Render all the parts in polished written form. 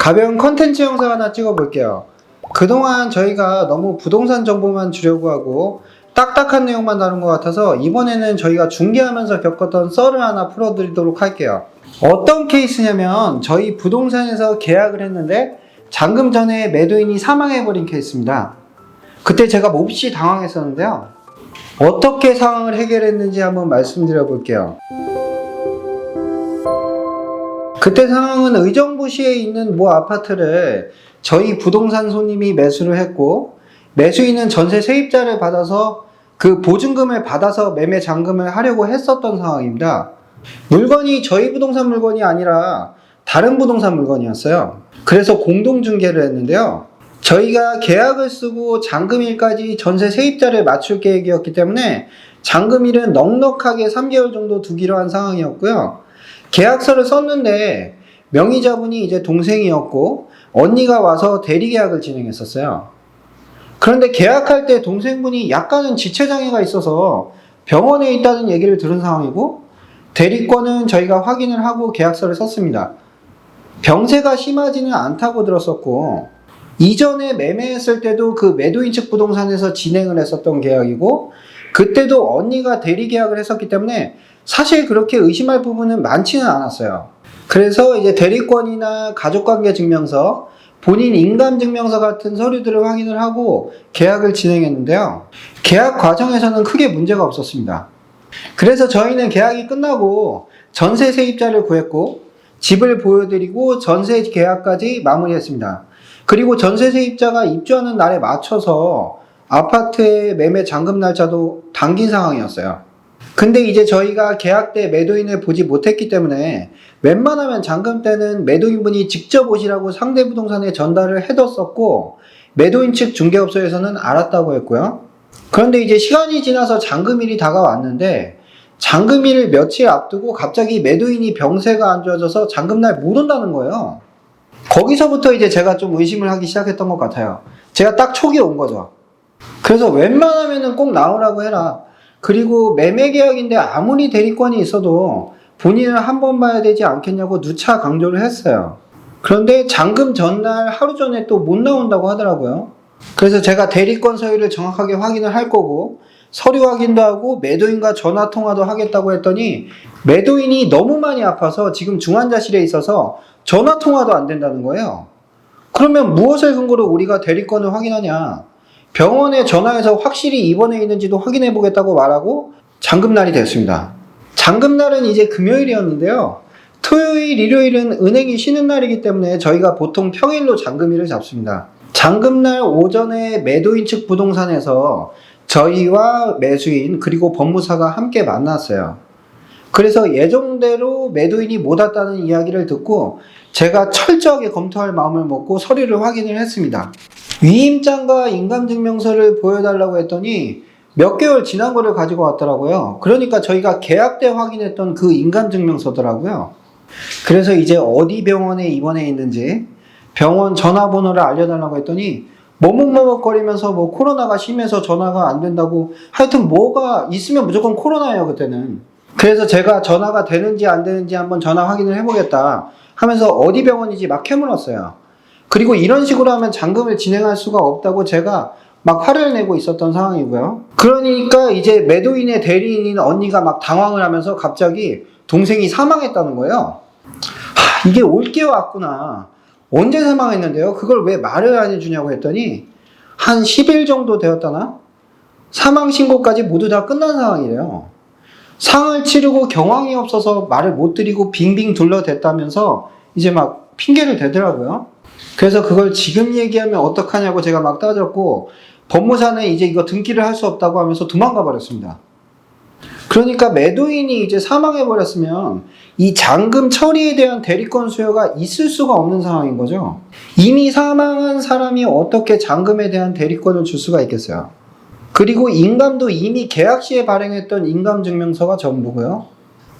가벼운 컨텐츠 영상 하나 찍어볼게요. 그동안 저희가 너무 부동산 정보만 주려고 하고 딱딱한 내용만 다룬 것 같아서 이번에는 저희가 중개하면서 겪었던 썰을 하나 풀어드리도록 할게요. 어떤 케이스냐면 저희 부동산에서 계약을 했는데 잔금 전에 매도인이 사망해버린 케이스입니다. 그때 제가 몹시 당황했었는데요. 어떻게 상황을 해결했는지 한번 말씀드려 볼게요. 그때 상황은 의정부시에 있는 모 아파트를 저희 부동산 손님이 매수를 했고, 매수인은 전세 세입자를 받아서 그 보증금을 받아서 매매 잔금을 하려고 했었던 상황입니다. 물건이 저희 부동산 물건이 아니라 다른 부동산 물건이었어요. 그래서 공동중개를 했는데요. 저희가 계약을 쓰고 잔금일까지 전세 세입자를 맞출 계획이었기 때문에 잔금일은 넉넉하게 3개월 정도 두기로 한 상황이었고요. 계약서를 썼는데 명의자분이 이제 동생이었고 언니가 와서 대리계약을 진행했었어요. 그런데 계약할 때 동생분이 약간은 지체장애가 있어서 병원에 있다는 얘기를 들은 상황이고, 대리권은 저희가 확인을 하고 계약서를 썼습니다. 병세가 심하지는 않다고 들었었고, 이전에 매매했을 때도 그 매도인 측 부동산에서 진행을 했었던 계약이고, 그때도 언니가 대리계약을 했었기 때문에 사실 그렇게 의심할 부분은 많지는 않았어요. 그래서 이제 대리권이나 가족관계증명서, 본인 인감증명서 같은 서류들을 확인을 하고 계약을 진행했는데요. 계약 과정에서는 크게 문제가 없었습니다. 그래서 저희는 계약이 끝나고 전세 세입자를 구했고 집을 보여드리고 전세 계약까지 마무리했습니다. 그리고 전세 세입자가 입주하는 날에 맞춰서 아파트의 매매 잔금 날짜도 당긴 상황이었어요. 근데 이제 저희가 계약 때 매도인을 보지 못했기 때문에 웬만하면 잔금 때는 매도인분이 직접 오시라고 상대 부동산에 전달을 해뒀었고, 매도인 측 중개업소에서는 알았다고 했고요. 그런데 이제 시간이 지나서 잔금일이 다가왔는데 잔금일을 며칠 앞두고 갑자기 매도인이 병세가 안 좋아져서 잔금날 못 온다는 거예요. 거기서부터 이제 제가 좀 의심을 하기 시작했던 것 같아요. 제가 딱 촉이 온 거죠. 그래서 웬만하면은 꼭 나오라고 해라. 그리고 매매 계약인데 아무리 대리권이 있어도 본인을 한 번 봐야 되지 않겠냐고 누차 강조를 했어요. 그런데 잔금 전날 하루 전에 또 못 나온다고 하더라고요. 그래서 제가 대리권 서류를 정확하게 확인을 할 거고 서류 확인도 하고 매도인과 전화 통화도 하겠다고 했더니 매도인이 너무 많이 아파서 지금 중환자실에 있어서 전화 통화도 안 된다는 거예요. 그러면 무엇을 근거로 우리가 대리권을 확인하냐? 병원에 전화해서 확실히 입원해 있는지도 확인해 보겠다고 말하고 잔금날이 됐습니다. 잔금날은 이제 금요일이었는데요. 토요일, 일요일은 은행이 쉬는 날이기 때문에 저희가 보통 평일로 잔금일을 잡습니다. 잔금날 오전에 매도인 측 부동산에서 저희와 매수인 그리고 법무사가 함께 만났어요. 그래서 예정대로 매도인이 못 왔다는 이야기를 듣고 제가 철저하게 검토할 마음을 먹고 서류를 확인을 했습니다. 위임장과 인감증명서를 보여달라고 했더니 몇 개월 지난 거를 가지고 왔더라고요. 그러니까 저희가 계약 때 확인했던 그 인감증명서더라고요. 그래서 이제 어디 병원에 입원해 있는지 병원 전화번호를 알려달라고 했더니 머뭇머뭇거리면서 뭐 코로나가 심해서 전화가 안 된다고, 하여튼 뭐가 있으면 무조건 코로나예요 그때는. 그래서 제가 전화가 되는지 안 되는지 한번 전화 확인을 해보겠다 하면서 어디 병원인지 막 캐물었어요. 그리고 이런 식으로 하면 잔금을 진행할 수가 없다고 제가 막 화를 내고 있었던 상황이고요. 그러니까 이제 매도인의 대리인인 언니가 막 당황을 하면서 갑자기 동생이 사망했다는 거예요. 이게 올 게 왔구나. 언제 사망했는데요? 그걸 왜 말을 안 해주냐고 했더니 한 10일 정도 되었다나? 사망신고까지 모두 다 끝난 상황이래요. 상을 치르고 경황이 없어서 말을 못 드리고 빙빙 둘러댔다면서 이제 막 핑계를 대더라고요. 그래서 그걸 지금 얘기하면 어떡하냐고 제가 막 따졌고, 법무사는 이제 이거 등기를 할 수 없다고 하면서 도망가 버렸습니다. 그러니까 매도인이 이제 사망해 버렸으면 이 잔금 처리에 대한 대리권 수요가 있을 수가 없는 상황인 거죠. 이미 사망한 사람이 어떻게 잔금에 대한 대리권을 줄 수가 있겠어요. 그리고 인감도 이미 계약 시에 발행했던 인감증명서가 전부고요.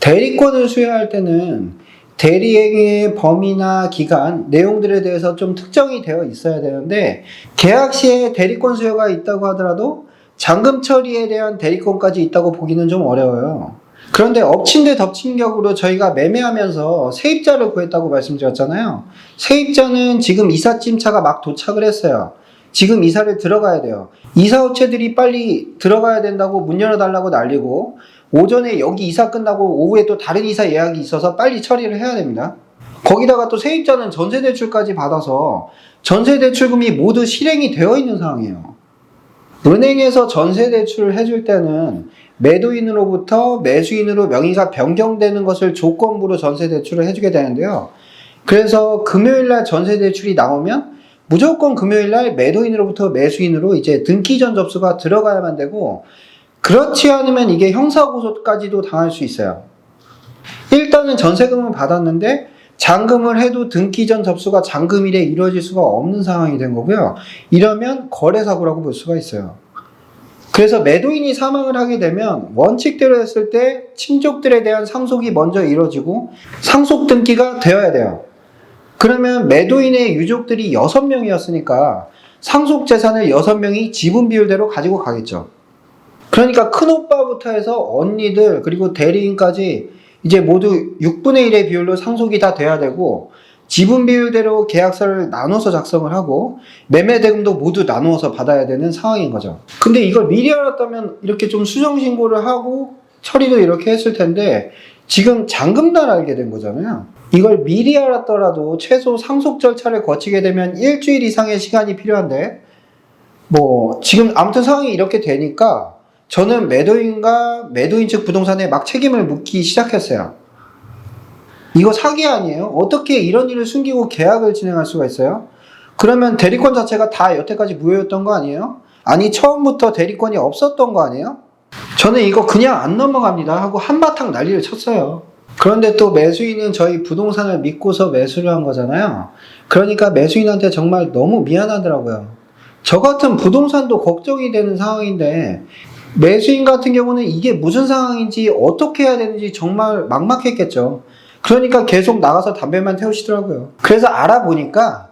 대리권을 수여할 때는 대리행위의 범위나 기간, 내용들에 대해서 좀 특정이 되어 있어야 되는데, 계약 시에 대리권 수요가 있다고 하더라도 잔금 처리에 대한 대리권까지 있다고 보기는 좀 어려워요. 그런데 엎친 데 덮친 격으로 저희가 매매하면서 세입자를 구했다고 말씀드렸잖아요. 세입자는 지금 이삿짐차가 막 도착을 했어요. 지금 이사를 들어가야 돼요. 이사업체들이 빨리 들어가야 된다고 문 열어달라고 난리고, 오전에 여기 이사 끝나고 오후에 또 다른 이사 예약이 있어서 빨리 처리를 해야 됩니다. 거기다가 또 세입자는 전세대출까지 받아서 전세대출금이 모두 실행이 되어 있는 상황이에요. 은행에서 전세대출을 해줄 때는 매도인으로부터 매수인으로 명의가 변경되는 것을 조건부로 전세대출을 해주게 되는데요. 그래서 금요일날 전세대출이 나오면 무조건 금요일날 매도인으로부터 매수인으로 이제 등기전 접수가 들어가야만 되고, 그렇지 않으면 이게 형사고소까지도 당할 수 있어요. 일단은 전세금은 받았는데 잔금을 해도 등기전 접수가 잔금일에 이루어질 수가 없는 상황이 된 거고요. 이러면 거래사고라고 볼 수가 있어요. 그래서 매도인이 사망을 하게 되면 원칙대로 했을 때 친족들에 대한 상속이 먼저 이루어지고 상속 등기가 되어야 돼요. 그러면 매도인의 유족들이 6명이었으니까 상속 재산을 6명이 지분 비율대로 가지고 가겠죠. 그러니까 큰오빠부터 해서 언니들 그리고 대리인까지 이제 모두 6분의 1의 비율로 상속이 다 돼야 되고, 지분 비율대로 계약서를 나눠서 작성을 하고 매매 대금도 모두 나누어서 받아야 되는 상황인 거죠. 근데 이걸 미리 알았다면 이렇게 좀 수정 신고를 하고 처리도 이렇게 했을 텐데, 지금 잔금날 알게 된 거잖아요. 이걸 미리 알았더라도 최소 상속 절차를 거치게 되면 일주일 이상의 시간이 필요한데, 지금 아무튼 상황이 이렇게 되니까 저는 매도인과 매도인 측 부동산에 막 책임을 묻기 시작했어요. 이거 사기 아니에요? 어떻게 이런 일을 숨기고 계약을 진행할 수가 있어요? 그러면 대리권 자체가 다 여태까지 무효였던 거 아니에요? 아니, 처음부터 대리권이 없었던 거 아니에요? 저는 이거 그냥 안 넘어갑니다 하고 한바탕 난리를 쳤어요. 그런데 또 매수인은 저희 부동산을 믿고서 매수를 한 거잖아요. 그러니까 매수인한테 정말 너무 미안하더라고요. 저 같은 부동산도 걱정이 되는 상황인데, 매수인 같은 경우는 이게 무슨 상황인지 어떻게 해야 되는지 정말 막막했겠죠. 그러니까 계속 나가서 담배만 태우시더라고요. 그래서 알아보니까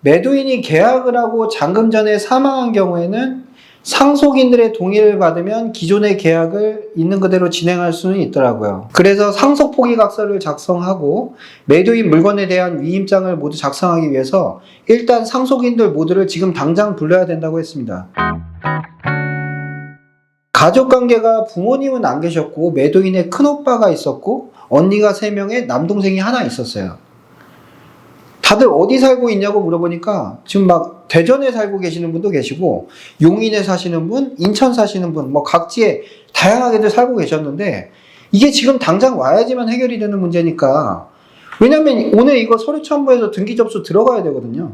매도인이 계약을 하고 잔금 전에 사망한 경우에는 상속인들의 동의를 받으면 기존의 계약을 있는 그대로 진행할 수는 있더라고요. 그래서 상속 포기각서를 작성하고 매도인 물건에 대한 위임장을 모두 작성하기 위해서 일단 상속인들 모두를 지금 당장 불러야 된다고 했습니다. 가족관계가 부모님은 안 계셨고 매도인의 큰오빠가 있었고 언니가 3명에 남동생이 하나 있었어요. 다들 어디 살고 있냐고 물어보니까 지금 막 대전에 살고 계시는 분도 계시고 용인에 사시는 분, 인천 사시는 분, 각지에 다양하게들 살고 계셨는데, 이게 지금 당장 와야지만 해결이 되는 문제니까, 왜냐면 오늘 이거 서류 첨부해서 등기 접수 들어가야 되거든요.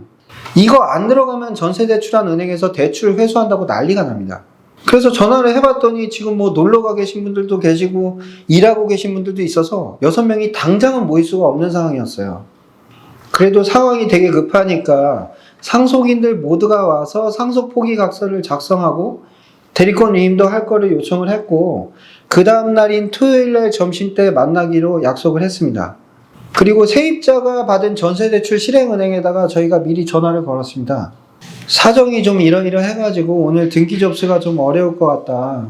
이거 안 들어가면 전세 대출한 은행에서 대출 회수한다고 난리가 납니다. 그래서 전화를 해봤더니 지금 놀러 가 계신 분들도 계시고 일하고 계신 분들도 있어서 6명이 당장은 모일 수가 없는 상황이었어요. 그래도 상황이 되게 급하니까 상속인들 모두가 와서 상속 포기 각서를 작성하고 대리권 위임도 할 거를 요청을 했고, 그 다음 날인 토요일날 점심때 만나기로 약속을 했습니다. 그리고 세입자가 받은 전세대출 실행은행에다가 저희가 미리 전화를 걸었습니다. 사정이 좀 이러이러해가지고 오늘 등기 접수가 좀 어려울 것 같다.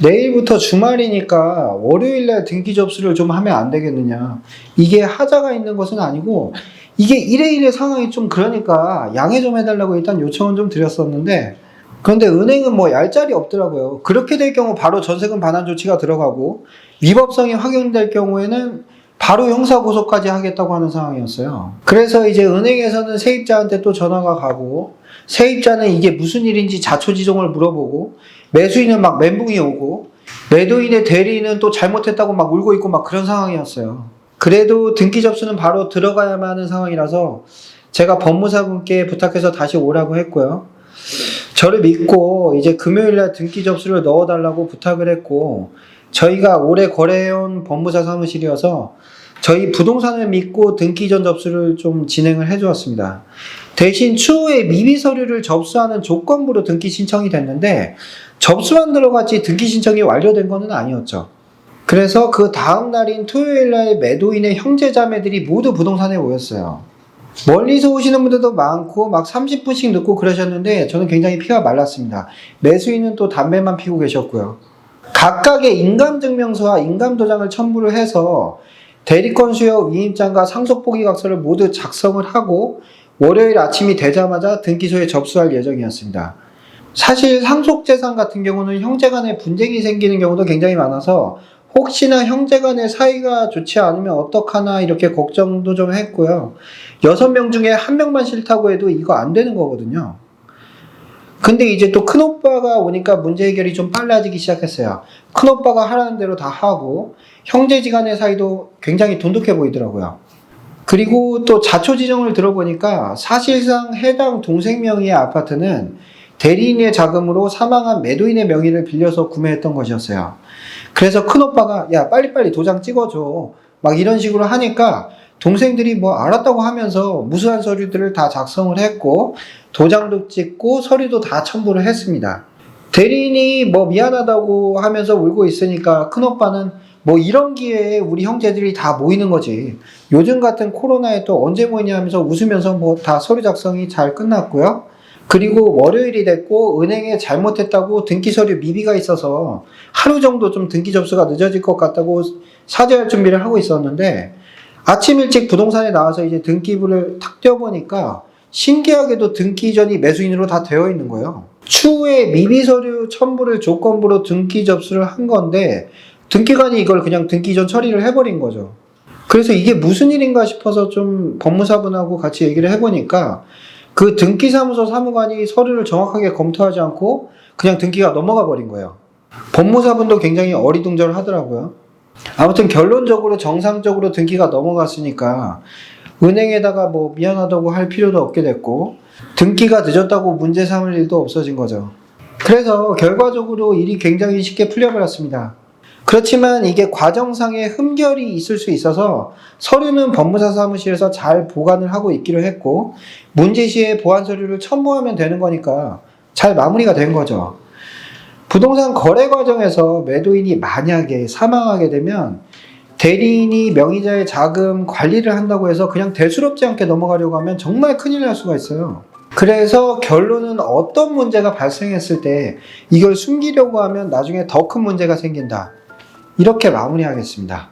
내일부터 주말이니까 월요일날 등기 접수를 좀 하면 안 되겠느냐. 이게 하자가 있는 것은 아니고 이게 이래 상황이 좀 그러니까 양해 좀 해달라고 일단 요청은 좀 드렸었는데, 그런데 은행은 얄짤이 없더라고요. 그렇게 될 경우 바로 전세금 반환 조치가 들어가고 위법성이 확인될 경우에는 바로 형사고소까지 하겠다고 하는 상황이었어요. 그래서 이제 은행에서는 세입자한테 또 전화가 가고, 세입자는 이게 무슨 일인지 자초지종을 물어보고, 매수인은 막 멘붕이 오고, 매도인의 대리인은 또 잘못했다고 막 울고 있고 막 그런 상황이었어요. 그래도 등기 접수는 바로 들어가야만 하는 상황이라서 제가 법무사분께 부탁해서 다시 오라고 했고요. 저를 믿고 이제 금요일날 등기 접수를 넣어달라고 부탁을 했고, 저희가 오래 거래해온 법무사 사무실이어서 저희 부동산을 믿고 등기 전 접수를 좀 진행을 해주었습니다. 대신 추후에 미비 서류를 접수하는 조건부로 등기 신청이 됐는데, 접수만 들어갔지 등기 신청이 완료된 것은 아니었죠. 그래서 그 다음 날인 토요일날 매도인의 형제자매들이 모두 부동산에 모였어요. 멀리서 오시는 분들도 많고 막 30분씩 늦고 그러셨는데 저는 굉장히 피가 말랐습니다. 매수인은 또 담배만 피고 계셨고요. 각각의 인감증명서와 인감도장을 첨부를 해서 대리권 수여 위임장과 상속포기각서를 모두 작성을 하고 월요일 아침이 되자마자 등기소에 접수할 예정이었습니다. 사실 상속재산 같은 경우는 형제간에 분쟁이 생기는 경우도 굉장히 많아서 혹시나 형제간의 사이가 좋지 않으면 어떡하나 이렇게 걱정도 좀 했고요. 6명 중에 1명만 싫다고 해도 이거 안 되는 거거든요. 근데 이제 또 큰오빠가 오니까 문제 해결이 좀 빨라지기 시작했어요. 큰오빠가 하라는 대로 다 하고 형제지간의 사이도 굉장히 돈독해 보이더라고요. 그리고 또 자초지정을 들어보니까 사실상 해당 동생 명의의 아파트는 대리인의 자금으로 사망한 매도인의 명의를 빌려서 구매했던 것이었어요. 그래서 큰오빠가 야 빨리빨리 도장 찍어줘 막 이런 식으로 하니까 동생들이 뭐 알았다고 하면서 무수한 서류들을 다 작성을 했고 도장도 찍고 서류도 다 첨부를 했습니다. 대리인이 뭐 미안하다고 하면서 울고 있으니까 큰오빠는 뭐 이런 기회에 우리 형제들이 다 모이는 거지. 요즘 같은 코로나에 또 언제 모이냐 하면서 웃으면서 뭐 다 서류 작성이 잘 끝났고요. 그리고 월요일이 됐고 은행에 잘못했다고 등기 서류 미비가 있어서 하루 정도 좀 등기 접수가 늦어질 것 같다고 사죄할 준비를 하고 있었는데 아침 일찍 부동산에 나와서 이제 등기부를 탁 떼어보니까 신기하게도 등기 이전이 매수인으로 다 되어 있는 거예요. 추후에 미비 서류 첨부를 조건부로 등기 접수를 한 건데 등기관이 이걸 그냥 등기 이전 처리를 해버린 거죠. 그래서 이게 무슨 일인가 싶어서 좀 법무사분하고 같이 얘기를 해보니까 그 등기사무소 사무관이 서류를 정확하게 검토하지 않고 그냥 등기가 넘어가 버린 거예요. 법무사분도 굉장히 어리둥절하더라고요. 아무튼 결론적으로 정상적으로 등기가 넘어갔으니까 은행에다가 뭐 미안하다고 할 필요도 없게 됐고 등기가 늦었다고 문제 삼을 일도 없어진 거죠. 그래서 결과적으로 일이 굉장히 쉽게 풀려버렸습니다. 그렇지만 이게 과정상의 흠결이 있을 수 있어서 서류는 법무사 사무실에서 잘 보관을 하고 있기로 했고 문제 시에 보완 서류를 첨부하면 되는 거니까 잘 마무리가 된 거죠. 부동산 거래 과정에서 매도인이 만약에 사망하게 되면 대리인이 명의자의 자금 관리를 한다고 해서 그냥 대수롭지 않게 넘어가려고 하면 정말 큰일 날 수가 있어요. 그래서 결론은 어떤 문제가 발생했을 때 이걸 숨기려고 하면 나중에 더 큰 문제가 생긴다. 이렇게 마무리하겠습니다.